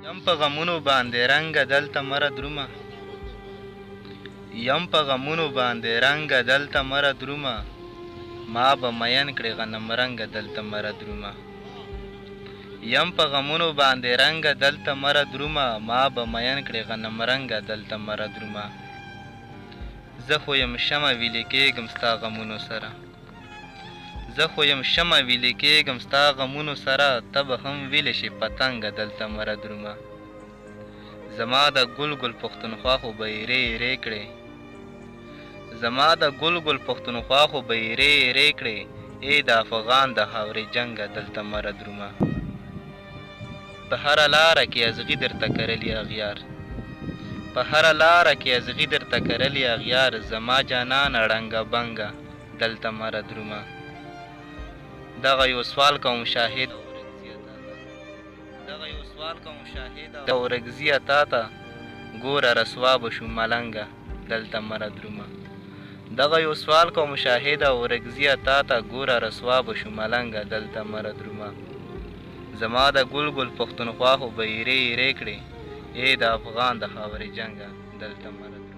یم په غمونو باندې رنګه دلته مره درومه یم په غمونو باندې رنګه دلته مره درومه ما به مین کړې غنم رنګه دلته مره درومه یم په غمونو باندې رنګه دلته مره درومه ما به مین کړې غنم رنګه دلته مره درومه زه خو یم شمه ویلې کېږم ستا غمونو سره زه خو یم شمه ویلې کېږم ستا غمونو سره ته به هم ویلې شي پتنګه دلته مره درومه زما د ګل ګل پښتونخوا خو به یې رې کړې زما د ګل ګل پښتونخوا خو به یې رې کړې ای د افغان د خاورې جنګه دلته مره درومه په هره لاره کې ازغي درته کرلي اغیار په هره لاره کې ازغي درته کرلي اغیار زما جانانه ړنګه بنګه دلته مره درومه دغه یو سوال کوم شاهد اورګزیه تا ته ګوره رسوا به شو ملنګه دلته مره درومه دغه یو سوال کوم شاهده اورګزیه تا ته ګوره رسوا به شو ملنګه دلته مره درومه زما د ګل ګل پښتونخوا خو به یې رې کړې ای د افغان د خاورې جنګه دلته مره